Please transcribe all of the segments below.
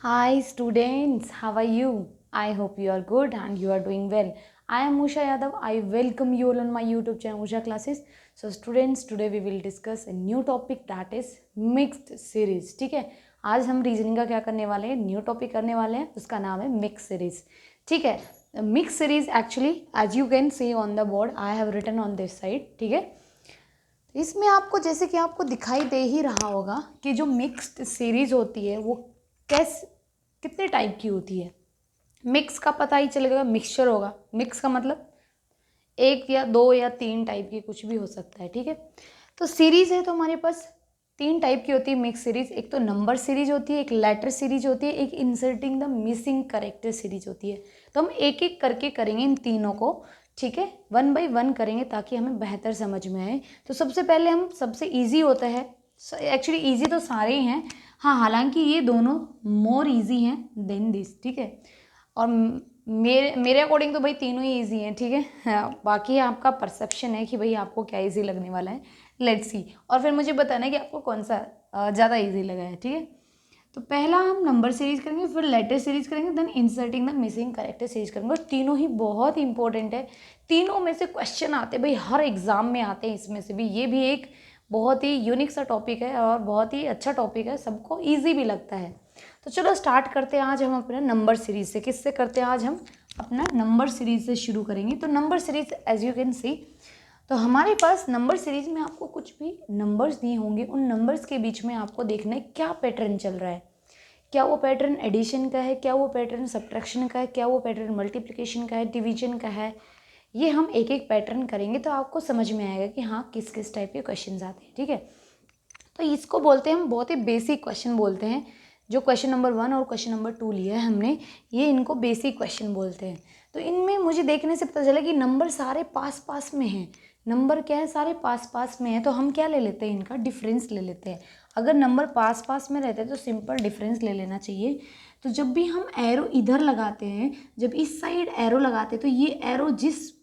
Hi students, how are you? I hope you are good and you are doing well. I am Usha Yadav. I welcome you all on my YouTube channel Usha Classes. So students, today we will discuss a new topic that is mixed series. ठीक है, आज हम reasoning का क्या करने वाले हैं, new topic करने वाले हैं, उसका नाम है मिक्स सीरीज. ठीक है, mix series actually as you can see on the board I have written on this side. ठीक है, इसमें आपको जैसे कि आपको दिखाई दे ही रहा होगा कि जो मिक्स्ड सीरीज होती है वो कितने टाइप की होती है. मिक्स का पता ही चलेगा, मिक्सचर होगा. मिक्स का मतलब एक या दो या तीन टाइप की कुछ भी हो सकता है. ठीक है, तो सीरीज है तो हमारे पास तीन टाइप की होती है मिक्स सीरीज. एक तो नंबर सीरीज होती है, एक लेटर सीरीज होती है, एक inserting the missing character series होती है. तो हम एक एक करके करेंगे इन तीनों को. ठीक है, वन बाय वन करेंगे ताकि हमें बेहतर समझ में आए. तो सबसे पहले हम सबसे ईजी होता है, एक्चुअली ईजी तो सारे ही हैं, हाँ, हालांकि ये दोनों मोर ईजी हैं देन दिस. ठीक है, और मेरे अकॉर्डिंग तो भाई तीनों ही ईजी हैं. ठीक है, हाँ, बाकी आपका परसेप्शन है कि भाई आपको क्या ईजी लगने वाला है. लेट्स सी, और फिर मुझे बताना है कि आपको कौन सा ज़्यादा ईजी लगा है. ठीक है, तो पहला हम नंबर सीरीज करेंगे, फिर लेटर सीरीज करेंगे, then inserting the missing character series करेंगे. और तीनों ही बहुत इंपॉर्टेंट है. तीनों में से क्वेश्चन आते हैं भाई, हर एग्जाम में आते हैं. इसमें से भी ये भी एक बहुत ही यूनिक सा टॉपिक है और बहुत ही अच्छा टॉपिक है, सबको ईजी भी लगता है. तो चलो स्टार्ट करते हैं आज हम अपना नंबर सीरीज से. किससे करते हैं आज हम अपना नंबर सीरीज से शुरू करेंगे. तो number series as you can see, तो हमारे पास नंबर सीरीज में आपको कुछ भी नंबर्स दिए होंगे, उन नंबर्स के बीच में आपको देखना है क्या पैटर्न चल रहा है. क्या वो पैटर्न एडिशन का है, क्या वो पैटर्न सब्ट्रैक्शन का है, क्या वो पैटर्न मल्टीप्लिकेशन का है, डिवीजन का है. ये हम एक एक पैटर्न करेंगे तो आपको समझ में आएगा कि हाँ किस किस टाइप के क्वेश्चन आते हैं. ठीक है, तो इसको बोलते हैं हम बहुत ही बेसिक क्वेश्चन बोलते हैं. जो क्वेश्चन नंबर 1 और क्वेश्चन नंबर 2 लिया है हमने, ये इनको बेसिक क्वेश्चन बोलते हैं. तो इनमें मुझे देखने से पता चला कि नंबर सारे पास पास में हैं. नंबर क्या है, सारे पास पास में है. तो हम क्या ले लेते हैं, इनका डिफरेंस ले लेते हैं. अगर नंबर पास पास में रहते हैं तो सिंपल डिफरेंस ले लेना चाहिए. तो जब भी हम एरो इधर लगाते हैं, जब इस साइड एरो लगाते हैं, तो ये एरो जिस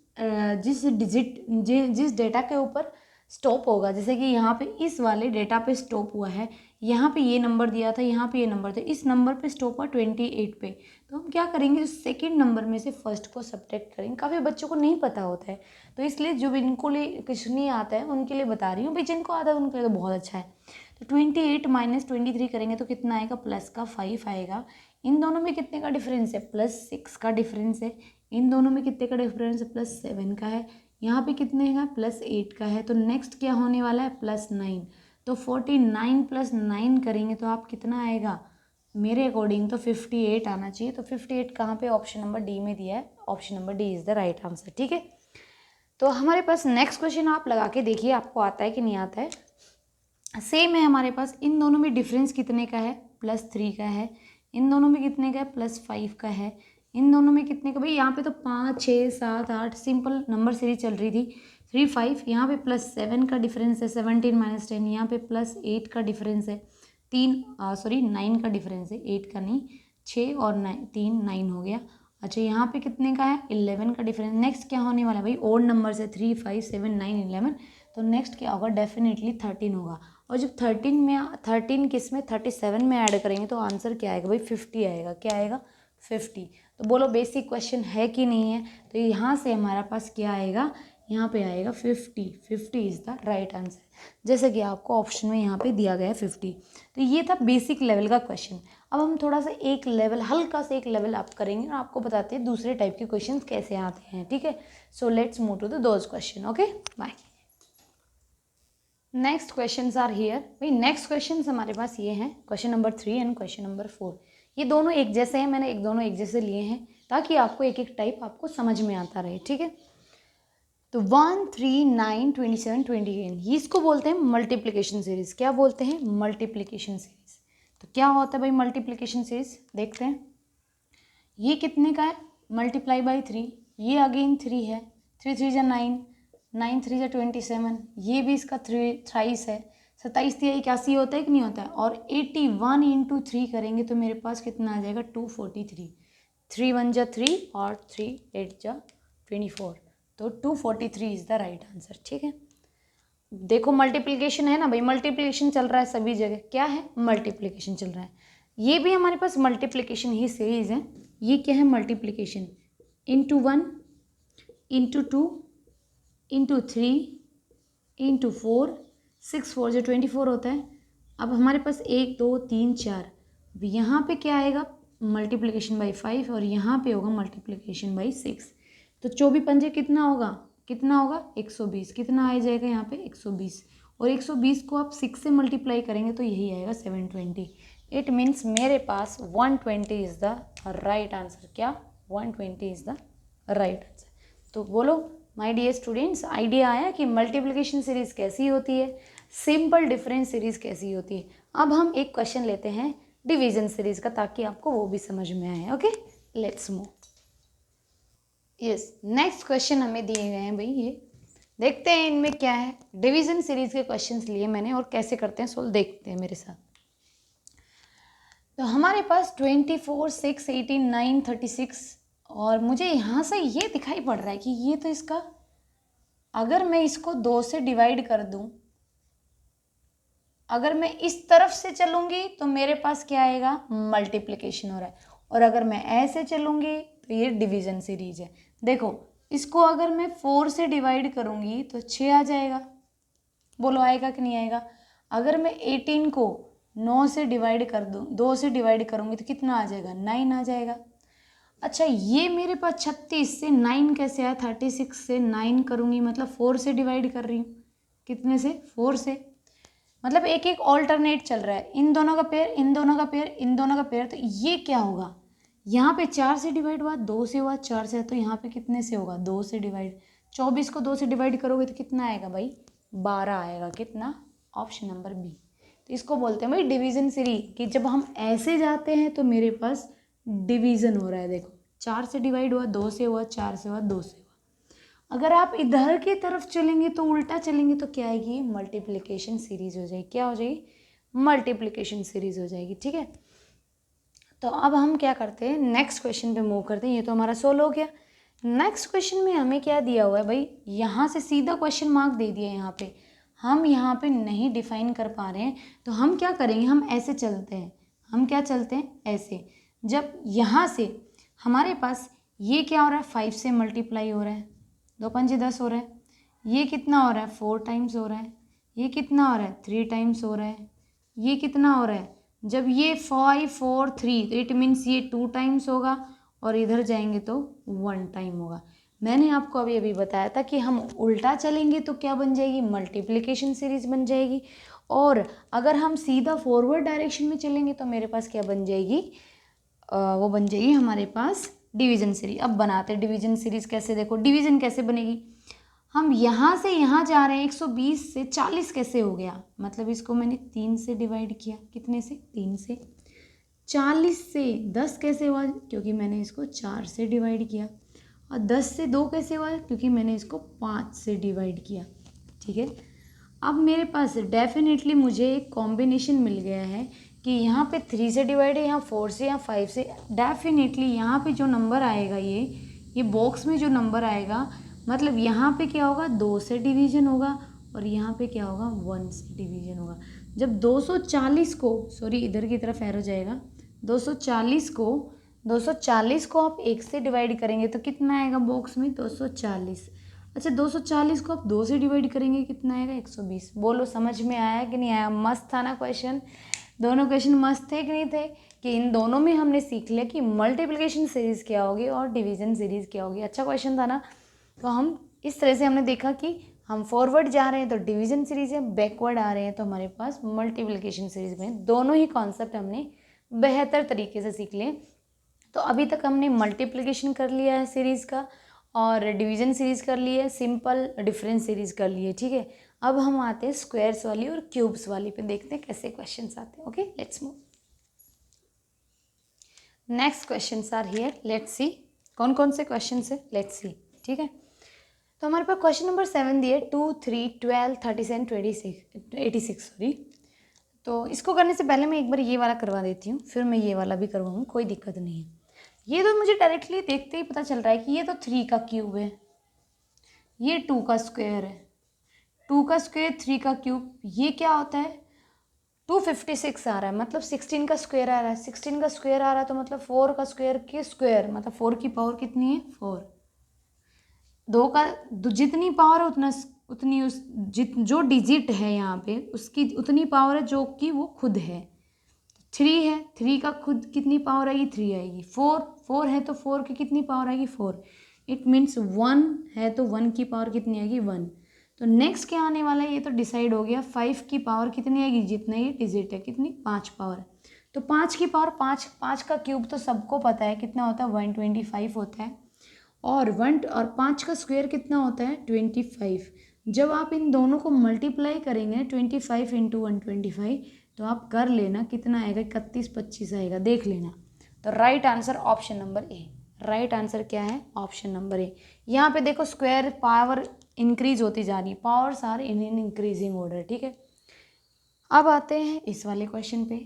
डेटा के ऊपर स्टॉप होगा, जैसे कि यहाँ पे इस वाले डेटा पे स्टॉप हुआ है, यहाँ पे ये नंबर दिया था, यहाँ पे ये नंबर था, इस नंबर पे स्टॉप हुआ 28 पे. तो हम क्या करेंगे, सेकंड नंबर में से फर्स्ट को सब्ट्रैक्ट करेंगे. काफ़ी बच्चों को नहीं पता होता है, तो इसलिए जो इनको लिए कुछ नहीं आता है उनके लिए बता रही हूँ भाई. जिनको आता है उनके लिए तो बहुत अच्छा है. तो 28 माइनस 23 करेंगे तो कितना आएगा, प्लस का 5 आएगा. इन दोनों में कितने का डिफरेंस है, +6 का डिफरेंस है. इन दोनों में कितने का डिफरेंस है, +7 का है. यहाँ पे कितने का, +8 का है. तो नेक्स्ट क्या होने वाला है, +9. तो 49 + 9 करेंगे तो आप कितना आएगा, मेरे अकॉर्डिंग तो 58 आना चाहिए. तो 58 कहाँ पे, ऑप्शन नंबर डी में दिया है. Option number D is the right answer. ठीक है, तो हमारे पास नेक्स्ट क्वेश्चन आप लगा के देखिए आपको आता है कि नहीं आता है. सेम है हमारे पास. इन दोनों में डिफरेंस कितने का है, +3 का है. इन दोनों में कितने का है, +5 का है. इन दोनों में कितने का, भाई यहाँ पे तो 5 6 7 8 सिंपल नंबर सीरीज चल रही थी. 3 5 यहाँ पे +7 का डिफरेंस है. 17 - 10 यहाँ पे +8 का डिफरेंस है. 9 का डिफरेंस है, 8 का नहीं. 6 और 9 हो गया. अच्छा, यहाँ पे कितने का है, 11 का डिफरेंस. नेक्स्ट क्या होने वाला है भाई, ओड नंबर है, 3 5 7 9 11. तो नेक्स्ट क्या होगा, डेफिनेटली 13 होगा. और जब 13 किस में, 37 में ऐड करेंगे तो आंसर क्या आएगा भाई, 50 आएगा. क्या आएगा, 50. तो बोलो बेसिक क्वेश्चन है कि नहीं है. तो यहाँ से हमारा पास क्या आएगा, यहाँ पे आएगा 50. 50 इज़ द राइट आंसर, जैसे कि आपको ऑप्शन में यहाँ पे दिया गया है 50. तो ये था बेसिक लेवल का क्वेश्चन. अब हम थोड़ा सा एक लेवल, हल्का सा एक लेवल अप करेंगे और आपको बताते हैं दूसरे टाइप के क्वेश्चन कैसे आते हैं. ठीक है, so let's move to the those question. Okay, bye. Next question are here. भाई नेक्स्ट क्वेश्चन हमारे पास ये हैं, question number 3 and question number 4. ये दोनों एक जैसे हैं, मैंने दोनों एक जैसे लिए हैं ताकि आपको एक एक टाइप आपको समझ में आता रहे. ठीक है, तो 1 3 9 27 28 ये इसको बोलते हैं मल्टीप्लिकेशन सीरीज. क्या बोलते हैं, मल्टीप्लिकेशन सीरीज. तो क्या होता है भाई मल्टीप्लिकेशन सीरीज, देखते हैं. ये कितने का है, मल्टीप्लाई बाई 3. ये अगेन 3 है. 3 3 × 9, 9 3 × 27. ये भी इसका थ्राइस है. 27 3 81 होता है कि नहीं होता है. और 81 × 3 करेंगे तो मेरे पास कितना आ जाएगा, 243. 3 1 × 3 और 3 8 × 24. तो 243 इज़ द राइट आंसर. ठीक है, देखो मल्टीप्लिकेशन है ना भाई, मल्टीप्लिकेशन चल रहा है सभी जगह. क्या है, मल्टीप्लिकेशन चल रहा है. ये भी हमारे पास मल्टीप्लिकेशन ही सीरीज है। ये क्या है, multiplication, into 1 into 2 into 3 into 4, 6 4 जो 24 होता है। अब हमारे पास 1 2 3 4, अब यहाँ पे क्या आएगा, मल्टीप्लिकेशन बाई 5, और यहाँ पे होगा मल्टीप्लिकेशन बाई 6। तो 24 पंजे कितना होगा, 120। कितना आ जाएगा यहाँ पे 120, और 120 को आप 6 से मल्टीप्लाई करेंगे तो यही आएगा 720। इट मीन्स मेरे पास 120 इज़ द राइट आंसर। क्या, 120 इज़ द राइट आंसर। तो बोलो माय डियर स्टूडेंट्स, आइडिया आया कि मल्टीप्लिकेशन सीरीज कैसी होती है, सिंपल डिफरेंस सीरीज कैसी होती है। अब हम एक क्वेश्चन लेते हैं डिवीजन सीरीज का, ताकि आपको वो भी समझ में आए। Okay, let's move. Yes, next question हमें दिए गए हैं भाई, ये देखते हैं इनमें क्या है। डिवीजन सीरीज के क्वेश्चंस लिए मैंने, और कैसे करते हैं सोल्व देखते हैं मेरे साथ। तो हमारे पास 24 6 18 9 36, और मुझे यहाँ से ये दिखाई पड़ रहा है कि ये तो इसका, अगर मैं इसको 2 से डिवाइड कर दूं, अगर मैं इस तरफ से चलूंगी तो मेरे पास क्या आएगा, मल्टीप्लिकेशन हो रहा है, और अगर मैं ऐसे चलूंगी तो ये डिवीजन सीरीज है। देखो, इसको अगर मैं 4 से डिवाइड करूंगी तो 6 आ जाएगा। बोलो आएगा कि नहीं आएगा। अगर मैं 18 को 9 से डिवाइड कर दूं, 2 से डिवाइड करूंगी तो कितना आ जाएगा, 9 आ जाएगा। अच्छा, ये मेरे पास 36 से 9 कैसे आया, 36 से 9 करूंगी मतलब 4 से डिवाइड कर रही हूँ। कितने से, 4 से। मतलब एक एक ऑल्टरनेट चल रहा है, इन दोनों का पेयर, इन दोनों का पेयर, इन दोनों का पेयर। तो ये क्या होगा, यहाँ पे 4 से डिवाइड हुआ, 2 से हुआ, 4 से, तो यहाँ पे कितने से होगा, 2 से डिवाइड। 24 को 2 से डिवाइड करोगे तो कितना आएगा भाई, 12 आएगा। कितना, ऑप्शन नंबर बी। तो इसको बोलते हैं भाई डिवीजन सीरीज, कि जब हम ऐसे जाते हैं तो मेरे पास डिवीजन हो रहा है। देखो, 4 से डिवाइड हुआ, 2 से हुआ, 4 से हुआ, 2 से हुआ। अगर आप इधर की तरफ चलेंगे तो उल्टा चलेंगे तो क्या आएगी, मल्टीप्लिकेशन सीरीज हो जाएगी। क्या हो जाएगी, मल्टीप्लिकेशन सीरीज हो जाएगी। ठीक है, तो अब हम क्या करते हैं, नेक्स्ट क्वेश्चन पे मूव करते हैं। ये तो हमारा सोल्व हो गया। नेक्स्ट क्वेश्चन में हमें क्या दिया हुआ है भाई, यहाँ से सीधा क्वेश्चन मार्क दे दिया है। यहाँ पे हम यहाँ पे नहीं डिफाइन कर पा रहे हैं, तो हम क्या करेंगे, हम ऐसे चलते हैं। हम क्या चलते हैं, ऐसे। जब यहाँ से हमारे पास ये क्या हो रहा है, 5 से मल्टीप्लाई हो रहा है, 2 पंजे 10 हो रहा है। ये कितना हो रहा है, 4 टाइम्स हो रहा है। ये कितना हो रहा है, 3 टाइम्स हो रहा है। ये कितना हो रहा है, जब ये 5 4 3, तो इट मीन्स ये 2 टाइम्स होगा, और इधर जाएंगे तो 1 टाइम होगा। मैंने आपको अभी अभी बताया था कि हम उल्टा चलेंगे तो क्या बन जाएगी, मल्टीप्लिकेशन सीरीज बन जाएगी, और अगर हम सीधा फॉरवर्ड डायरेक्शन में चलेंगे तो मेरे पास क्या बन जाएगी, वो बन जाएगी हमारे पास डिवीजन सीरीज। अब बनाते हैं डिवीजन सीरीज कैसे। देखो, डिवीजन कैसे बनेगी, हम यहाँ से यहाँ जा रहे हैं, 120 से 40 कैसे हो गया, मतलब इसको मैंने 3 से डिवाइड किया। कितने से, 3 से। 40 से 10 कैसे हुआ, क्योंकि मैंने इसको 4 से डिवाइड किया। और 10 से 2 कैसे हुआ, क्योंकि मैंने इसको 5 से डिवाइड किया। ठीक है, अब मेरे पास डेफिनेटली मुझे एक कॉम्बिनेशन मिल गया है कि यहाँ पे 3 से डिवाइड है, यहाँ 4 से, यहाँ 5 से। डेफिनेटली यहाँ पे जो नंबर आएगा, ये बॉक्स में जो नंबर आएगा, मतलब यहाँ पे क्या होगा, 2 से डिवीजन होगा, और यहाँ पे क्या होगा, 1 से डिवीजन होगा। जब 240 को, सॉरी इधर की तरफ एरो जाएगा, 240 को आप 1 से डिवाइड करेंगे तो कितना आएगा बॉक्स में, 240। अच्छा, 240 को आप 2 से डिवाइड करेंगे, कितना आएगा, 120। बोलो समझ में आया कि नहीं आया। मस्त था ना क्वेश्चन, दोनों क्वेश्चन मस्त थे कि नहीं थे, कि इन दोनों में हमने सीख लिया कि मल्टीप्लिकेशन सीरीज़ क्या होगी और डिवीजन सीरीज़ क्या होगी। अच्छा क्वेश्चन था ना। तो हम इस तरह से हमने देखा कि हम फॉरवर्ड जा रहे हैं तो डिवीजन सीरीज़ है, बैकवर्ड आ रहे हैं तो हमारे पास मल्टीप्लिकेशन सीरीज़ में। दोनों ही कॉन्सेप्ट हमने बेहतर तरीके से सीख लिए। तो अभी तक हमने मल्टीप्लिकेशन कर लिया है सीरीज़ का, और डिवीजन सीरीज़ कर ली है, सिंपल डिफरेंस सीरीज़ कर ली है। ठीक है, अब हम आते हैं स्क्वायर्स वाली और क्यूब्स वाली पे, देखते हैं कैसे क्वेश्चंस आते हैं। Okay, let's move. Next questions are here, let's see कौन कौन से क्वेश्चंस है, लेट्स सी। ठीक है, तो हमारे पास क्वेश्चन नंबर 7 दिए, 2 3 12 37 86 सॉरी। तो इसको करने से पहले मैं एक बार ये वाला करवा देती हूँ, फिर मैं ये वाला भी करवाऊँ, कोई दिक्कत नहीं है। ये तो मुझे डायरेक्टली देखते ही पता चल रहा है कि ये तो 3 का क्यूब है, ये 2 का स्क्वायर है, 2 का स्क्वायर 3 का क्यूब। ये क्या होता है, 256 आ रहा है, मतलब 16 का स्क्वायर आ रहा है। 16 का स्क्वायर आ रहा है तो मतलब 4 का स्क्वायर के स्क्वायर, मतलब 4 की पावर कितनी है 4। दो का जितनी पावर है उतना उतनी उस जो डिजिट है यहाँ पे उसकी उतनी पावर है जो कि वो खुद है। 3 है, 3 का खुद कितनी पावर आएगी 3 आएगी। 4 है तो 4 की कितनी पावर आएगी 4। इट मीन्स 1 है तो 1 की पावर कितनी आएगी 1। तो नेक्स्ट क्या आने वाला है ये तो डिसाइड हो गया। 5 की पावर कितनी आएगी, जितना ये डिजिट है कितनी 5 पावर। तो 5 की पावर 5, 5 का क्यूब तो सबको पता है कितना होता है 125 होता है। और 5 का स्क्वायर कितना होता है 25। जब आप इन दोनों को मल्टीप्लाई करेंगे 25 इंटू 125 तो आप कर लेना कितना आएगा 31-25 आएगा, देख लेना। तो right answer option number A. Right answer क्या है ऑप्शन नंबर ए। यहाँ पे देखो स्क्वायर पावर इंक्रीज होती जा रही है, powers are in increasing order, ठीक है। अब आते हैं इस वाले क्वेश्चन पे।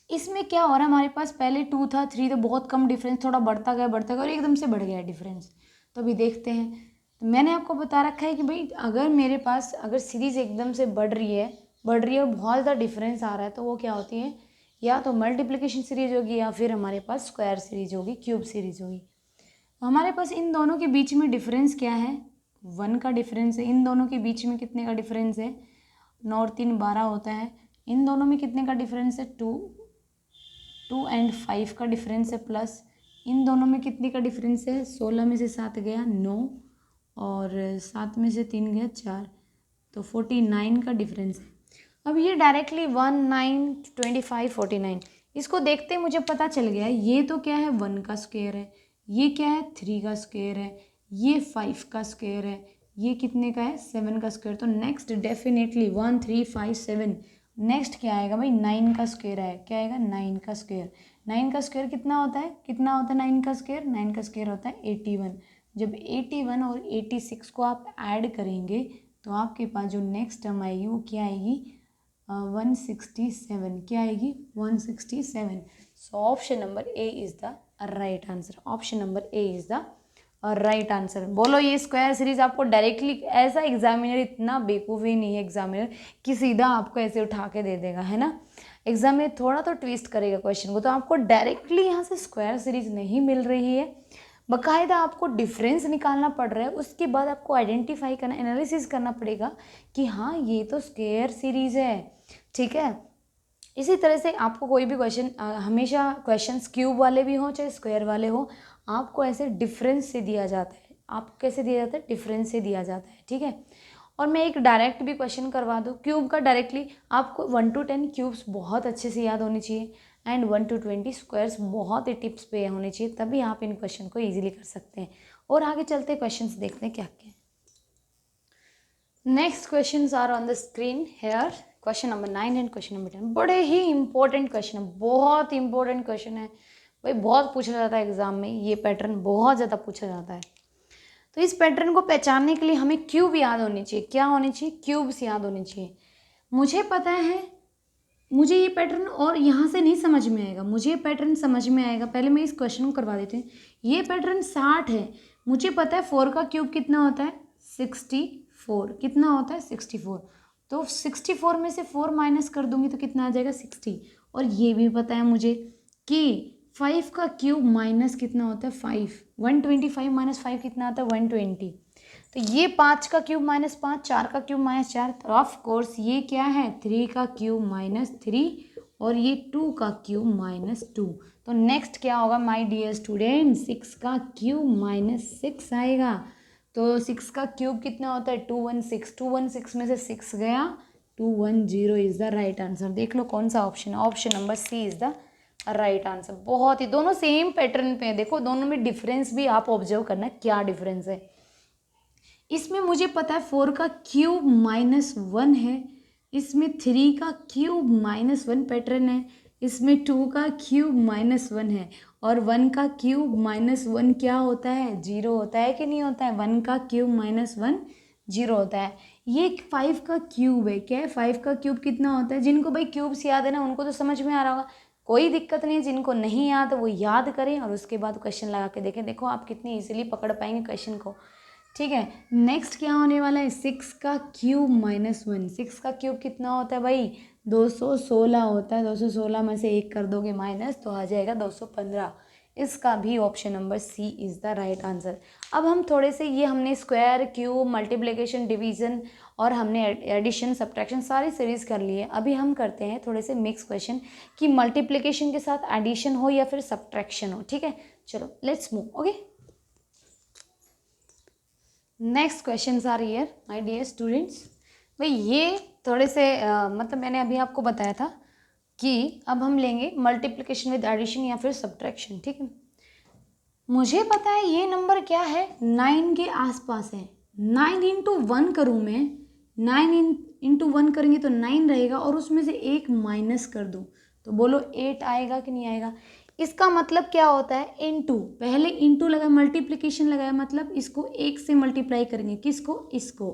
इसमें क्या हो रहा है, हमारे पास पहले 2 था 3 तो बहुत कम डिफरेंस, थोड़ा बढ़ता गया और एकदम से बढ़ गया डिफरेंस। तो अभी देखते हैं। तो मैंने आपको बता रखा है कि भाई अगर मेरे पास अगर सीरीज एकदम से बढ़ रही है और बहुत ज़्यादा डिफरेंस आ रहा है तो वो क्या होती है, या तो मल्टीप्लिकेशन सीरीज होगी या फिर हमारे पास स्क्वायर सीरीज होगी, क्यूब सीरीज होगी। तो हमारे पास इन दोनों के बीच में डिफरेंस क्या है 1 का डिफरेंस है। इन दोनों के बीच में कितने का डिफरेंस है 9 और 3 12 होता है। इन दोनों में कितने का डिफरेंस है 2 एंड 5 का डिफरेंस है प्लस। इन दोनों में कितने का डिफरेंस है 16 में से 7 गया 9 और 7 में से 3 गया 4, तो 49 का डिफरेंस है। अब ये डायरेक्टली 1 9 25 49 इसको देखते मुझे पता चल गया ये तो क्या है 1 का स्क्वायर है, ये क्या है 3 का स्क्वायर है, ये 5 का स्क्वायर है, ये कितने का है 7 का स्क्वायर। तो नेक्स्ट डेफिनेटली 1 3 5 7 नेक्स्ट क्या आएगा भाई 9 का स्क्वायर है। क्या आएगा 9 का स्क्वायर। 9 का स्क्वायर कितना होता है 9 का स्क्वायर 9 का स्क्वायर होता है 81। जब 81 और 86 को आप ऐड करेंगे तो आपके पास जो नेक्स्ट टर्म आएगी वो क्या आएगी 167। क्या आएगी 167। So option number A is the right answer. Option number A is the right answer. बोलो ये स्क्वायर सीरीज आपको डायरेक्टली ऐसा एग्जामिनर इतना बेवकूफ़ ही नहीं है एग्जामिनर कि सीधा आपको ऐसे उठा के दे देगा, है ना। एग्जामिनर थोड़ा तो ट्विस्ट करेगा क्वेश्चन को, तो आपको डायरेक्टली यहाँ से स्क्वायर सीरीज नहीं मिल रही है, बाकायदा आपको डिफरेंस निकालना पड़ रहा है। उसके बाद आपको आइडेंटिफाई करना एनालिसिस करना पड़ेगा कि हाँ ये तो स्क्वायर सीरीज है, ठीक है। इसी तरह से आपको कोई भी क्वेश्चन हमेशा क्वेश्चंस क्यूब वाले भी हों चाहे स्क्वायर वाले हों आपको ऐसे डिफरेंस से दिया जाता है। आपको कैसे दिया जाता है डिफरेंस से दिया जाता है, ठीक है। और मैं एक डायरेक्ट भी क्वेश्चन करवा दूँ क्यूब का डायरेक्टली, आपको 1 to 10 क्यूब्स बहुत अच्छे से याद होनी चाहिए एंड 1 to 20 स्क्वायर्स बहुत ही टिप्स पे होने चाहिए, तभी आप इन क्वेश्चन को ईजिली कर सकते हैं। और आगे चलते क्वेश्चंस देखते हैं क्या क्या। Next questions are on the screen here. Question number 9 and question number 10 बड़े ही इंपॉर्टेंट क्वेश्चन है, बहुत इंपॉर्टेंट क्वेश्चन है भाई, बहुत पूछा जाता है एग्जाम में, ये पैटर्न बहुत ज़्यादा पूछा जाता है। तो इस पैटर्न को पहचानने के लिए हमें क्यूब याद होनी चाहिए। क्या होनी चाहिए क्यूब्स याद होनी चाहिए। मुझे पता है मुझे ये पैटर्न और यहाँ से नहीं समझ में आएगा, मुझे ये पैटर्न समझ में आएगा। पहले मैं इस क्वेश्चन को करवा देती हूँ। ये पैटर्न 60 है, मुझे पता है 4 का क्यूब कितना होता है 64। कितना होता है 64। तो 64 में से 4 माइनस कर दूंगी तो कितना आ जाएगा 60। और ये भी पता है मुझे कि 5 का क्यूब माइनस कितना होता है 5, 125 माइनस 5 कितना आता है 120। तो ये 5 का क्यूब माइनस 5, 4 का क्यूब माइनस 4, तो ऑफ कोर्स ये क्या है 3 का क्यूब माइनस 3 और ये 2 का क्यूब माइनस 2। तो नेक्स्ट क्या होगा माय डियर स्टूडेंट 6 का क्यूब माइनस 6 आएगा। तो 6 का क्यूब कितना होता है 216, 216 में से 6 गया 210 इज़ द राइट आंसर। देख लो कौन सा ऑप्शन है, option number C is the right answer. बहुत ही दोनों सेम पैटर्न पे है, देखो दोनों में डिफरेंस भी आप ऑब्जर्व करना क्या डिफरेंस है। इसमें मुझे पता है 4 का क्यूब माइनस 1 है, इसमें 3 का क्यूब माइनस 1 पैटर्न है, इसमें 2 का क्यूब माइनस 1 है और 1 का क्यूब माइनस 1 क्या होता है 0 होता है कि नहीं होता है। 1 का क्यूब माइनस 1 0 होता है। ये 5 का क्यूब है। क्या है 5 का क्यूब कितना होता है। जिनको भाई क्यूब्स याद है ना उनको तो समझ में आ रहा होगा, कोई दिक्कत नहीं है। जिनको नहीं याद वो याद करें और उसके बाद क्वेश्चन लगा के देखें, देखो आप कितनी इजीली पकड़ पाएंगे क्वेश्चन को, ठीक है। नेक्स्ट क्या होने वाला है 6 का क्यूब माइनस 1। 6 का क्यूब कितना होता है भाई 216 होता है, 216 में से 1 कर दोगे माइनस तो आ जाएगा 215। इसका भी option number C is the right answer. अब हम थोड़े से ये हमने स्क्वायर, क्यूब, मल्टीप्लिकेशन, डिवीज़न और हमने एडिशन, सब्ट्रैक्शन सारी सीरीज़ कर ली है। अभी हम करते हैं थोड़े से मिक्स क्वेश्चन कि मल्टीप्लिकेशन के साथ एडिशन हो या फिर सब्ट्रैक्शन हो। ठीक है, चलो let's move. Okay, next question are here my dear students. भाई ये थोड़े से मतलब मैंने अभी आपको बताया था कि अब हम लेंगे मल्टीप्लिकेशन विद एडिशन या फिर सब्ट्रैक्शन। ठीक है, मुझे पता है ये नंबर क्या है, 9 के आसपास है। 9 इंटू 1 करूँ मैं, 9 इंटू 1 करेंगे तो 9 रहेगा और उसमें से 1 माइनस कर दूँ तो बोलो 8 आएगा कि नहीं आएगा। इसका मतलब क्या होता है, इनटू, पहले इनटू लगाया, मल्टीप्लिकेशन लगाया, मतलब इसको 1 से मल्टीप्लाई करेंगे, किसको, इसको।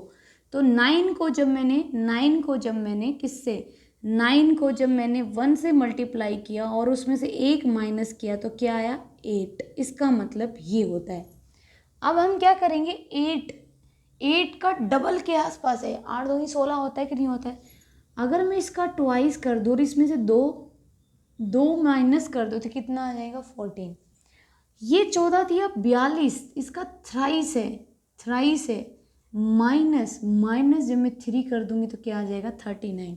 तो 9 को जब मैंने किससे, 9 को जब मैंने 1 से मल्टीप्लाई किया और उसमें से 1 माइनस किया तो क्या आया, 8। इसका मतलब ये होता है। अब हम क्या करेंगे, 8 का डबल के आसपास है। 8 2 16 होता है कि नहीं होता है। अगर मैं इसका ट्वाइस कर दूँ और इसमें से दो माइनस कर दो तो कितना आ जाएगा, 14। ये 14 थी, अब 42, इसका थ्राइस है माइनस जब मैं 3 कर दूंगी तो क्या आ जाएगा, 39।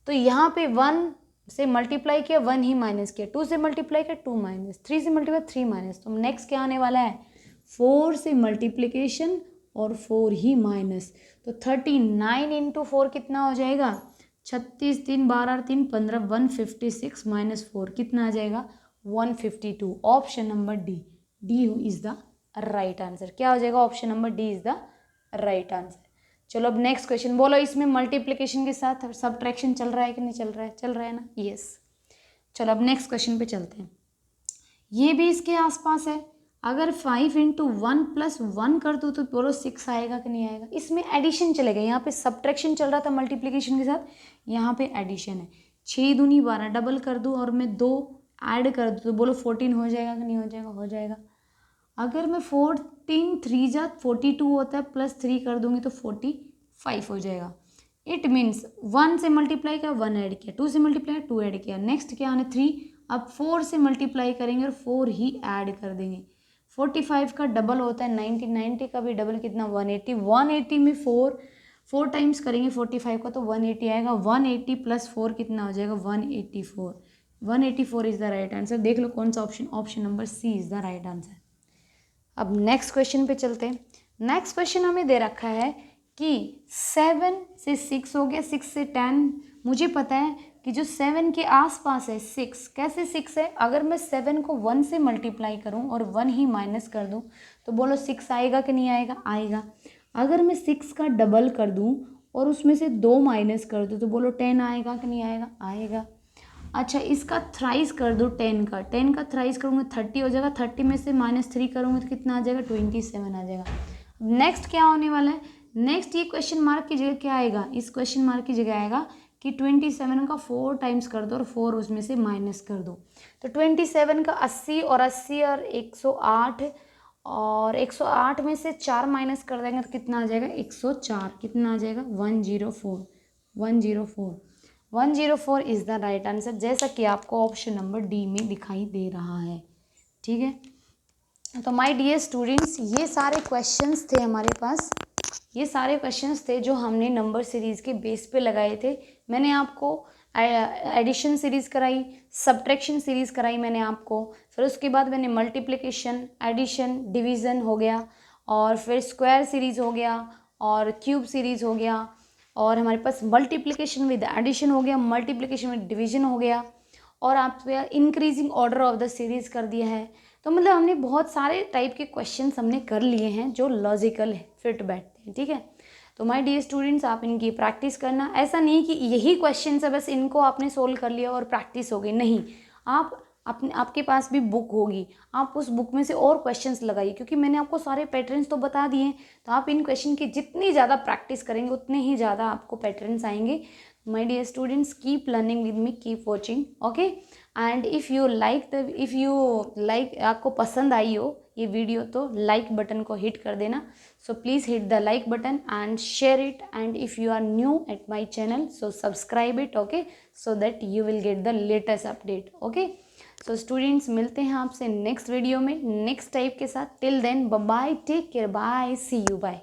तो यहाँ पे 1 से मल्टीप्लाई किया, 1 ही माइनस किया, 2 से मल्टीप्लाई किया, 2 माइनस, 3 से मल्टीप्लाई, 3 माइनस। तो नेक्स्ट क्या आने वाला है, 4 से मल्टीप्लिकेशन और 4 ही माइनस। तो 39 इंटू 4 कितना हो जाएगा, 36, 3 12 3 15, 156 माइनस 4 कितना आ जाएगा, 152। Option number D is the right answer. क्या हो जाएगा, option number D is the right answer. चलो अब नेक्स्ट क्वेश्चन, बोलो इसमें मल्टीप्लिकेशन के साथ सब्ट्रैक्शन चल रहा है कि नहीं चल रहा है, चल रहा है ना, यस। चलो अब नेक्स्ट क्वेश्चन पे चलते हैं। ये भी इसके आसपास है। अगर 5 इंटू 1 प्लस 1 कर दूँ तो बोलो 6 आएगा कि नहीं आएगा। इसमें एडिशन चलेगा, यहाँ पे सब्ट्रैक्शन चल रहा था मल्टीप्लिकेशन के साथ, यहाँ पे एडिशन है। 6 दूनी 12, डबल कर दूँ और मैं 2 ऐड कर दूँ तो बोलो 14 हो जाएगा कि नहीं हो जाएगा, हो जाएगा। अगर मैं 14 3 जा 42 होता है, प्लस 3 कर दूंगी तो 45 हो जाएगा। इट मीन्स 1 से मल्टीप्लाई किया, 1 ऐड किया, 2 से मल्टीप्लाई 2 ऐड किया, नेक्स्ट क्या आना 3। अब 4 से मल्टीप्लाई करेंगे और 4 ही ऐड कर देंगे। 45 का डबल होता है 90, 90 का भी डबल कितना, 180। 180 में 4 टाइम्स करेंगे 45 का तो 180 आएगा। 180 प्लस 4 कितना हो जाएगा, 184। 184 इज द राइट आंसर। देख लो कौन सा option, option number C is the right answer. अब नेक्स्ट क्वेश्चन पे चलते हैं। नेक्स्ट क्वेश्चन हमें दे रखा है कि 7 से 6 हो गया, 6 से 10। मुझे पता है कि जो 7 के आसपास है 6, कैसे 6 है, अगर मैं 7 को 1 से मल्टीप्लाई करूं और 1 ही माइनस कर दूं तो बोलो 6 आएगा कि नहीं आएगा, आएगा। अगर मैं 6 का डबल कर दूं और उसमें से 2 माइनस कर दूं तो बोलो 10 आएगा कि नहीं आएगा, आएगा। अच्छा, इसका थ्राइस कर दो, 10 का थ्राइस करूँगी 30 हो जाएगा। 30 में से -3 करूँगी तो कितना आ जाएगा, 27 आ जाएगा। नेक्स्ट क्या होने वाला है, नेक्स्ट ये क्वेश्चन मार्क की जगह क्या आएगा, इस क्वेश्चन मार्क की जगह आएगा कि 27 का 4 टाइम्स कर दो और 4 उसमें से माइनस कर दो। तो 27 का 80 और 108 और 108 में से 4 माइनस कर देंगे तो कितना आ जाएगा, 104। कितना आ जाएगा, 104। 104 इज़ द राइट आंसर, जैसा कि आपको ऑप्शन नंबर डी में दिखाई दे रहा है। ठीक है, तो माय डियर स्टूडेंट्स, ये सारे क्वेश्चंस थे हमारे पास, ये सारे क्वेश्चंस थे जो हमने नंबर सीरीज़ के बेस पे लगाए थे। मैंने आपको एडिशन सीरीज़ कराई, सब्ट्रैक्शन सीरीज़ कराई मैंने आपको, फिर उसके बाद मैंने मल्टीप्लिकेशन, एडिशन, डिवीज़न हो गया, और फिर स्क्वायर सीरीज़ हो गया, और क्यूब सीरीज़ हो गया, और हमारे पास मल्टीप्लिकेशन विद एडिशन हो गया, मल्टीप्लिकेशन विद डिवीजन हो गया, और आप increasing order of the series कर दिया है। तो मतलब हमने बहुत सारे टाइप के क्वेश्चंस हमने कर लिए हैं जो लॉजिकल फिट बैठते हैं। ठीक है, तो माय डियर स्टूडेंट्स, आप इनकी प्रैक्टिस करना। ऐसा नहीं कि यही क्वेश्चन है बस इनको आपने सोल्व कर लिया और प्रैक्टिस हो गई, नहीं। आप आपके पास भी बुक होगी, आप उस बुक में से और क्वेश्चंस लगाइए, क्योंकि मैंने आपको सारे पैटर्न्स तो बता दिए हैं। तो आप इन क्वेश्चन की जितनी ज़्यादा प्रैक्टिस करेंगे उतने ही ज़्यादा आपको पैटर्न्स आएंगे। my dear students, keep learning with me, keep watching, okay? And if you like आपको पसंद आई हो ये वीडियो तो लाइक बटन को हिट कर देना. So please hit the like button and share it. And if you are new at my channel, so subscribe it, okay, so that you will get the latest update, okay? So students, मिलते हैं आपसे next video में next type के साथ. Till then bye bye, take care, bye, see you, bye.